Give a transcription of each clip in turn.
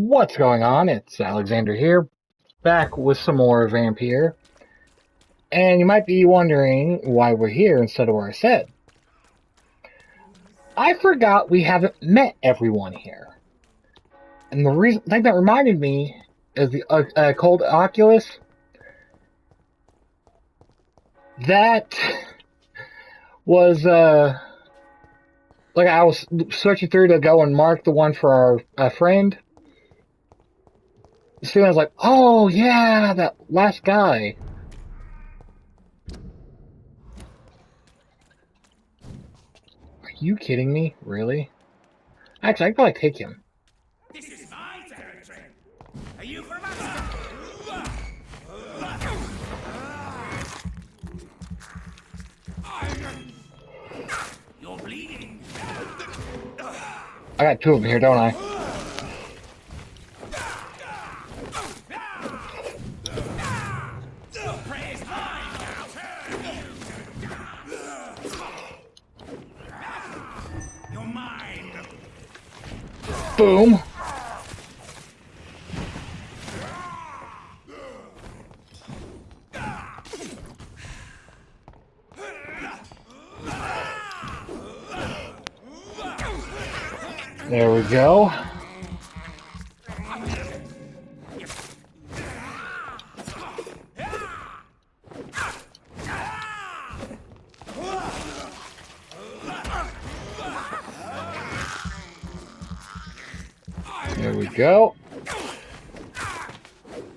What's going on? It's Alexander here, back with some more Vampyr. And you might be wondering why we're here instead of where I said. I forgot we haven't met everyone here. And the thing that reminded me is the cold Oculus. That was, like I was searching through to go and mark the one for our friend. Soon I was like, oh yeah, that last guy. Are you kidding me? Really? Actually, I can probably take him. This is my territory. Are you from us? You're bleeding. I got two of them here, don't I? Prey is mine now. You're mine. Boom. There we go. There we go.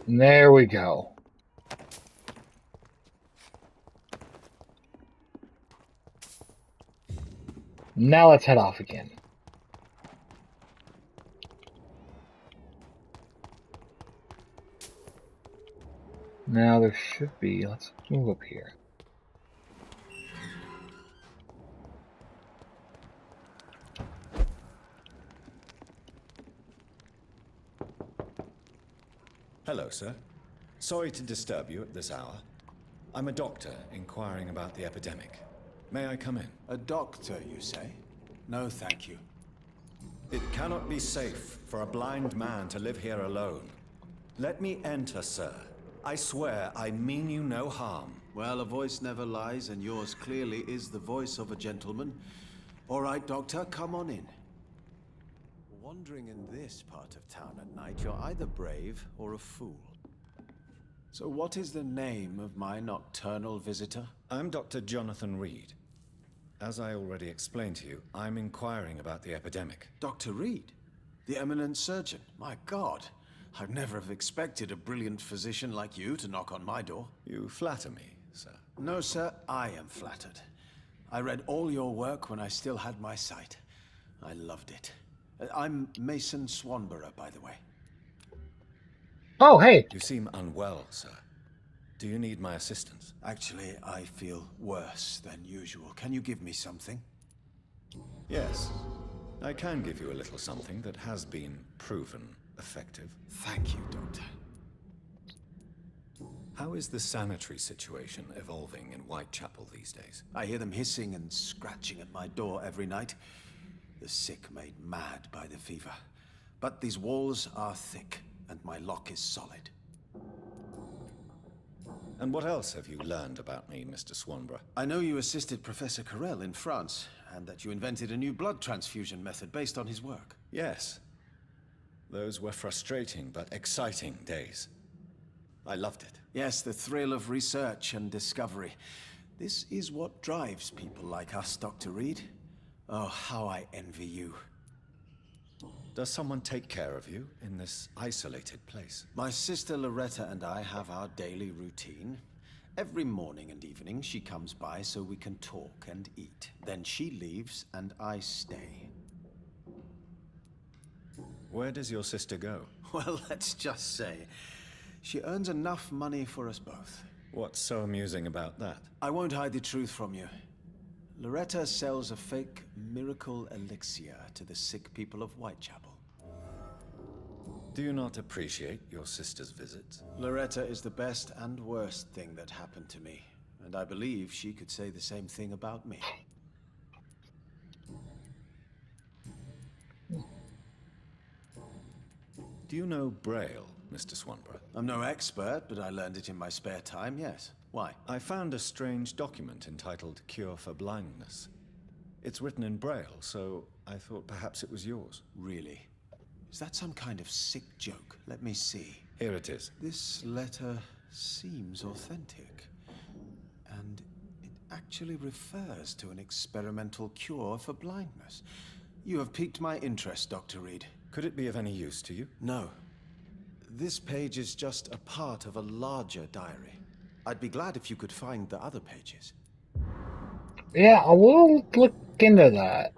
And there we go. Now let's head off again. Now there should be, let's move up here. Hello, sir. Sorry to disturb you at this hour. I'm a doctor inquiring about the epidemic. May I come in? A doctor, you say? No, thank you. It cannot be safe for a blind man to live here alone. Let me enter, sir. I swear I mean you no harm. Well, a voice never lies, and yours clearly is the voice of a gentleman. All right, Doctor, come on in. Wandering in this part of town at night, you're either brave or a fool. So what is the name of my nocturnal visitor? I'm Dr. Jonathan Reed. As I already explained to you, I'm inquiring about the epidemic. Dr. Reed, the eminent surgeon. My God, I'd never have expected a brilliant physician like you to knock on my door. You flatter me, sir. No, sir, I am flattered. I read all your work when I still had my sight. I loved it. I'm Mason Swanborough, by the way. Oh, hey. You seem unwell, sir. Do you need my assistance? Actually, I feel worse than usual. Can you give me something? Yes. I can give you a little something that has been proven effective. Thank you, Doctor. How is the sanitary situation evolving in Whitechapel these days? I hear them hissing and scratching at my door every night. The sick made mad by the fever. But these walls are thick, and my lock is solid. And what else have you learned about me, Mr. Swanborough? I know you assisted Professor Carell in France, and that you invented a new blood transfusion method based on his work. Yes. Those were frustrating but exciting days. I loved it. Yes, the thrill of research and discovery. This is what drives people like us, Dr. Reed. Oh, how I envy you. Does someone take care of you in this isolated place? My sister Loretta and I have our daily routine. Every morning and evening she comes by so we can talk and eat. Then she leaves and I stay. Where does your sister go? Well, let's just say, she earns enough money for us both. What's so amusing about that? I won't hide the truth from you. Loretta sells a fake miracle elixir to the sick people of Whitechapel. Do you not appreciate your sister's visits? Loretta is the best and worst thing that happened to me, and I believe she could say the same thing about me. Do you know Braille, Mr. Swanborough? I'm no expert, but I learned it in my spare time, yes. Why? I found a strange document entitled Cure for Blindness. It's written in Braille, so I thought perhaps it was yours. Really? Is that some kind of sick joke? Let me see. Here it is. This letter seems authentic. And it actually refers to an experimental cure for blindness. You have piqued my interest, Dr. Reed. Could it be of any use to you? No. This page is just a part of a larger diary. I'd be glad if you could find the other pages. Yeah, I will look into that.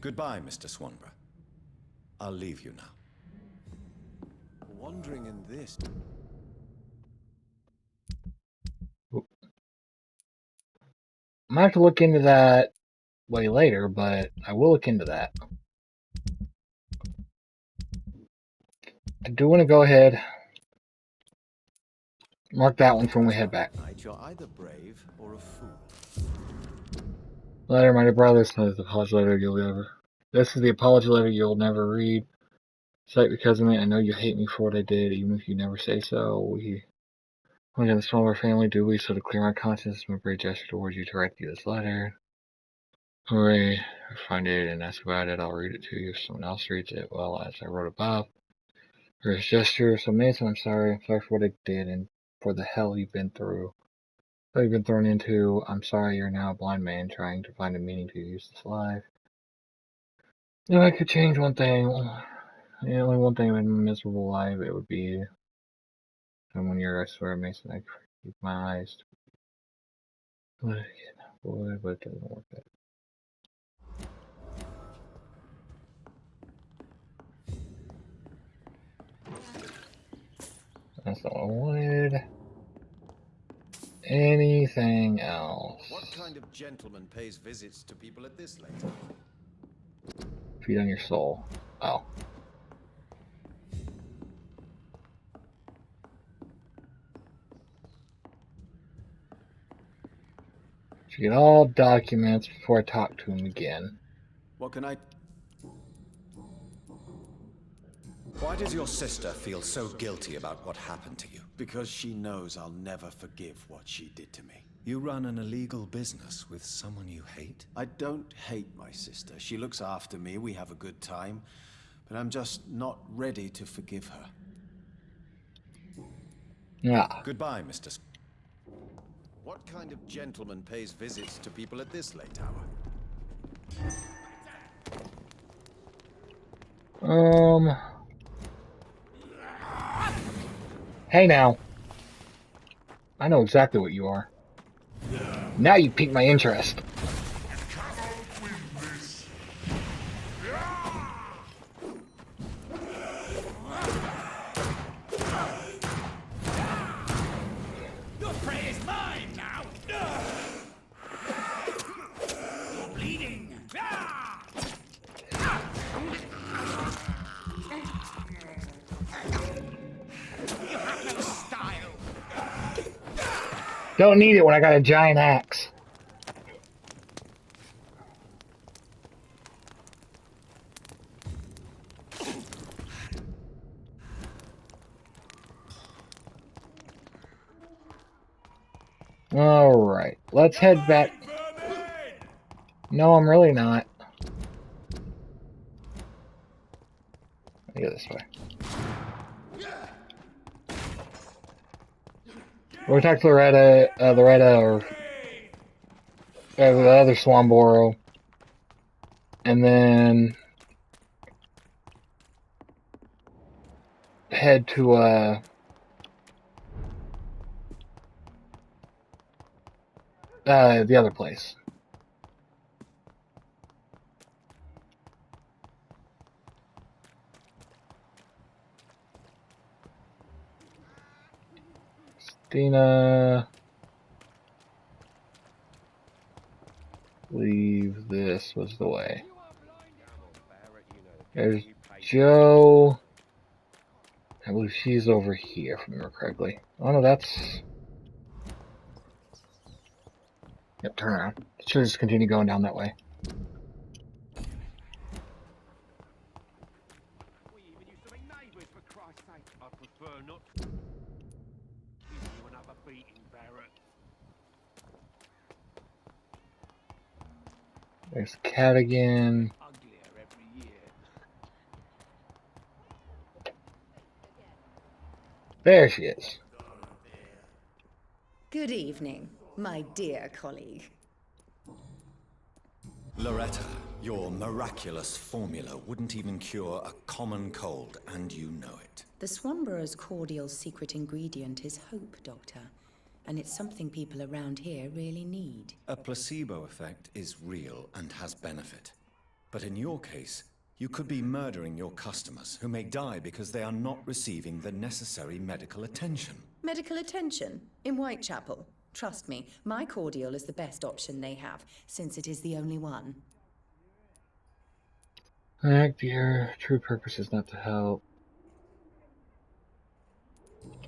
Goodbye, Mr. Swanborough. I'll leave you now. Wandering in this... I might have to look into that way later, but I will look into that. I do want to go ahead, mark that one for when we head back. You're either brave or a fool. Letter, my dear brother, this is the apology letter you'll ever. This is the apology letter you'll never read. Sight because of me. I know you hate me for what I did, even if you never say so. We in the smaller family, do we? So to clear my conscience, my great gesture towards you to write you this letter. Hooray! I find it and ask about it. I'll read it to you if someone else reads it. Well, as I wrote above. For his gesture so amazing, I'm sorry. I'm sorry for what I did and for the hell you've been through. What you've been thrown into. I'm sorry you're now a blind man trying to find a meaning to your useless life. If I could change one thing, only one thing in my miserable life, it would be someone you're, I swear, Mason, I keep my eyes. But it doesn't work that. That's not what I wanted. Anything else? What kind of gentleman pays visits to people at this late hour? Feed on your soul. Oh. Should get all documents before I talk to him again. What can I... Why does your sister feel so guilty about what happened to you? Because she knows I'll never forgive what she did to me. You run an illegal business with someone you hate? I don't hate my sister. She looks after me, we have a good time. But I'm just not ready to forgive her. Yeah. Goodbye, Mr. What kind of gentleman pays visits to people at this late hour? Hey now. I know exactly what you are. Now you piqued my interest. Your prey is mine now. You're bleeding. You have no style. Don't need it when I got a giant axe. Alright, let's head back. No, I'm really not. Let me go this way. We're going to talk to Loretta, or the other Swanborough, and then head to the other place. Dina, leave. This was the way. There's Joe. I believe she's over here, if I remember correctly. Oh no, that's... Yep, turn around. Should just continue going down that way. We even used to make knives There's Cat again. Uglier every year. There she is. Good evening, my dear colleague. Loretta, your miraculous formula wouldn't even cure a common cold, and you know it. The Swanborough's cordial secret ingredient is hope, Doctor. And it's something people around here really need. A placebo effect is real and has benefit. But in your case, you could be murdering your customers, who may die because they are not receiving the necessary medical attention. Medical attention? In Whitechapel? Trust me, my cordial is the best option they have, since it is the only one. Your true purpose is not to help.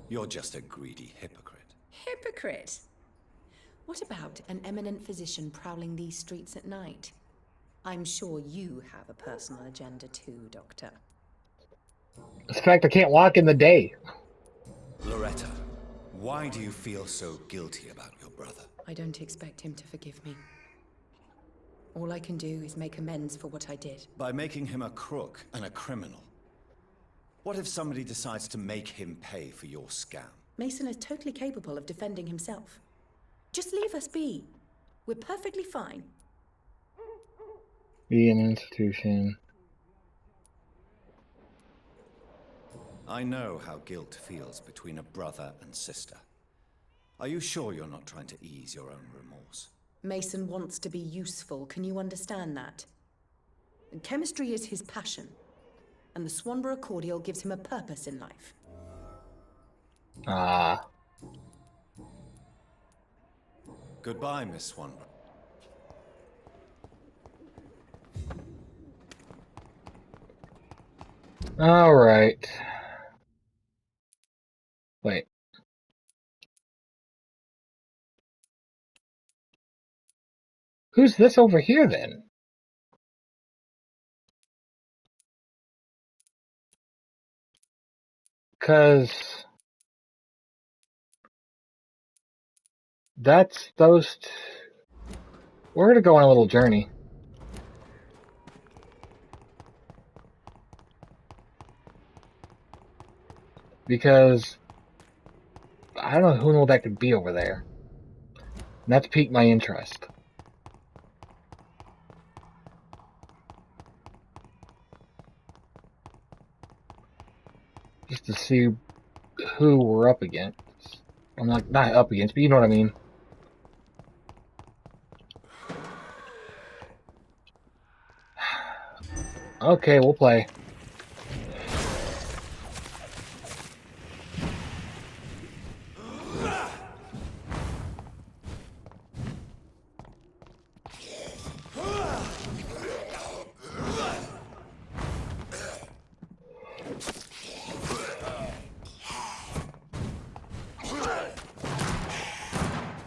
You're just a greedy hypocrite. Hypocrite! What about an eminent physician prowling these streets at night? I'm sure you have a personal agenda too, Doctor. It's the fact I can't walk in the day. Loretta, why do you feel so guilty about your brother? I don't expect him to forgive me. All I can do is make amends for what I did. By making him a crook and a criminal. What if somebody decides to make him pay for your scam? Mason is totally capable of defending himself. Just leave us be. We're perfectly fine. Be an institution. I know how guilt feels between a brother and sister. Are you sure you're not trying to ease your own remorse? Mason wants to be useful, can you understand that? And chemistry is his passion. And the Swanborough cordial gives him a purpose in life. Ah. Goodbye, Miss Swanborough. Alright. Wait. Who's this over here then? Because that's those. We're gonna go on a little journey. Because I don't know who that could be over there. And that's piqued my interest. Just to see who we're up against. I'm like, not up against, but you know what I mean. Okay, we'll play.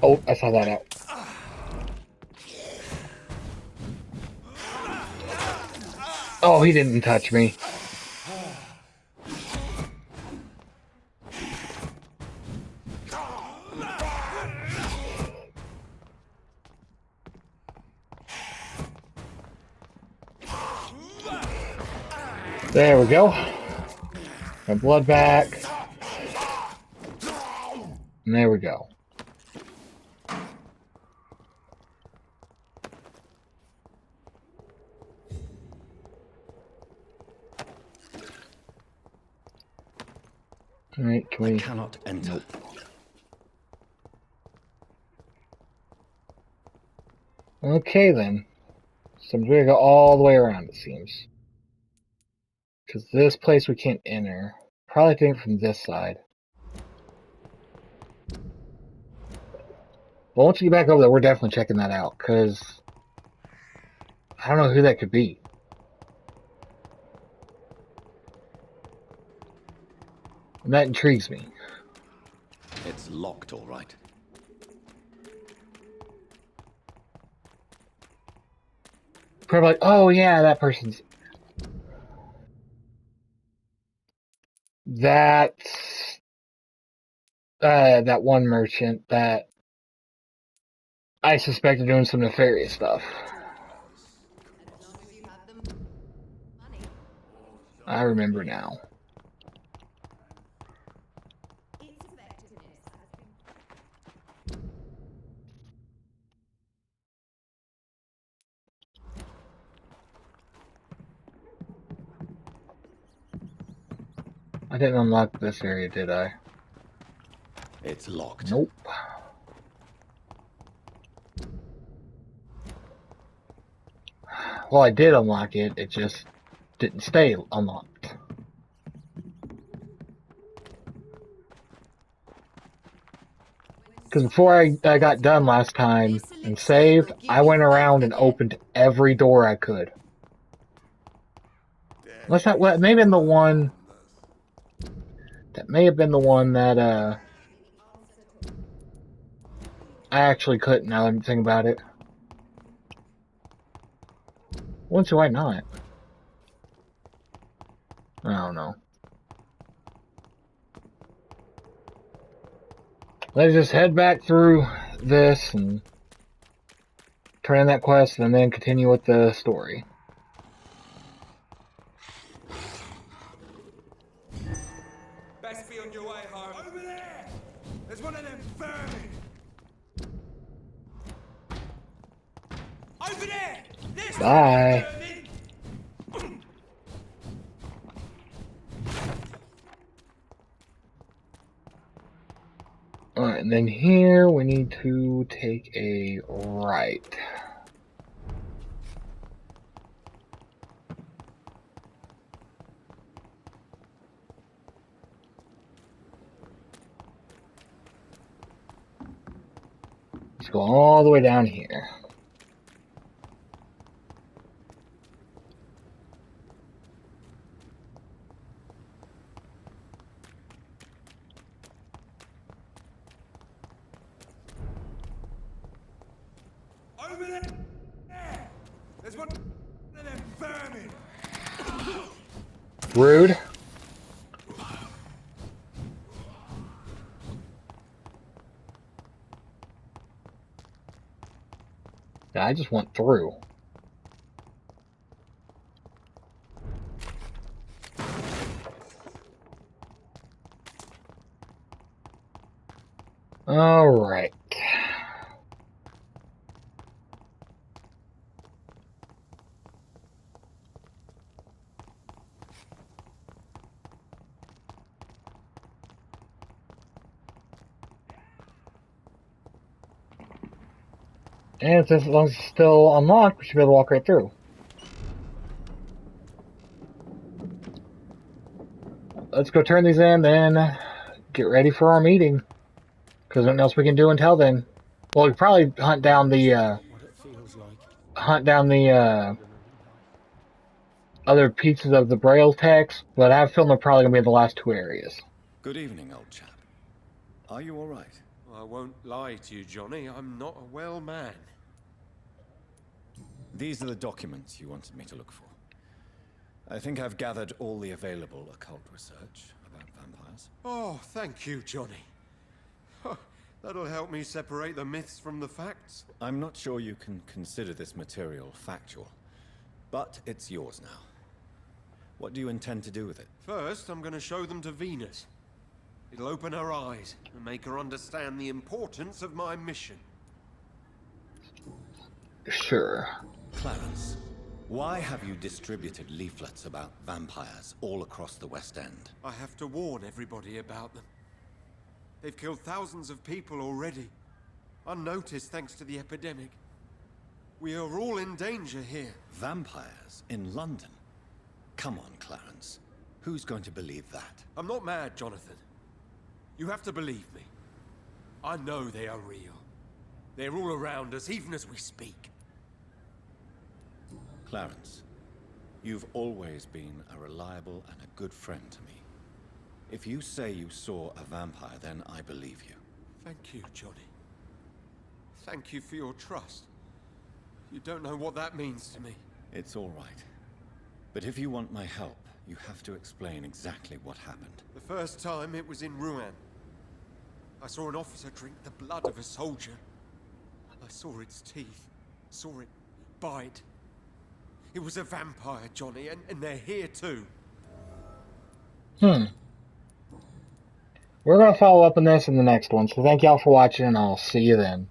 Oh, I saw that out. Oh, he didn't touch me. There we go. My blood back. And there we go. Alright, can we... I cannot enter. Okay then. So we're gonna go all the way around, it seems. Because this place we can't enter. Probably think from this side. But once we get back over there, we're definitely checking that out. Because I don't know who that could be. And that intrigues me. It's locked, all right. Probably like, oh yeah, that person's... That one merchant that I suspect of doing some nefarious stuff. I remember now. I didn't unlock this area, did I? It's locked. Nope. Well, I did unlock it, it just didn't stay unlocked. Because before I got done last time and saved, I went around and opened every door I could. Unless that may have been the one... That may have been the one that, I actually couldn't, now that I'm thinking about it. Once why not? I don't know. Let's just head back through this and turn in that quest and then continue with the story. Best be on your way, Harvey. Over there! There's one of them vermin! Over there! There's Bye. vermin! Alright, and then here we need to take a right. Let's go all the way down here. Over there! There's one of them vermin! Rude. Yeah, I just went through. Alright. And since as long as it's still unlocked, we should be able to walk right through. Let's go turn these in, then get ready for our meeting. Because nothing else we can do until then. Well, we probably hunt down the, other pieces of the Braille text, but I have a feeling they're probably going to be in the last two areas. Good evening, old chap. Are you all right? I won't lie to you, Johnny. I'm not a well man. These are the documents you wanted me to look for. I think I've gathered all the available occult research about vampires. Oh, thank you, Johnny. That'll help me separate the myths from the facts. I'm not sure you can consider this material factual, but it's yours now. What do you intend to do with it? First, I'm going to show them to Venus. It'll open her eyes and make her understand the importance of my mission. Sure. Clarence, why have you distributed leaflets about vampires all across the West End? I have to warn everybody about them. They've killed thousands of people already, unnoticed thanks to the epidemic. We are all in danger here. Vampires in London? Come on, Clarence. Who's going to believe that? I'm not mad, Jonathan. You have to believe me. I know they are real. They're all around us, even as we speak. Clarence, you've always been a reliable and a good friend to me. If you say you saw a vampire, then I believe you. Thank you, Johnny. Thank you for your trust. You don't know what that means to me. It's all right. But if you want my help, you have to explain exactly what happened. The first time it was in Rouen. I saw an officer drink the blood of a soldier. I saw its teeth, saw it bite. It was a vampire, Johnny, and they're here too. We're going to follow up on this in the next one, so thank y'all for watching, and I'll see you then.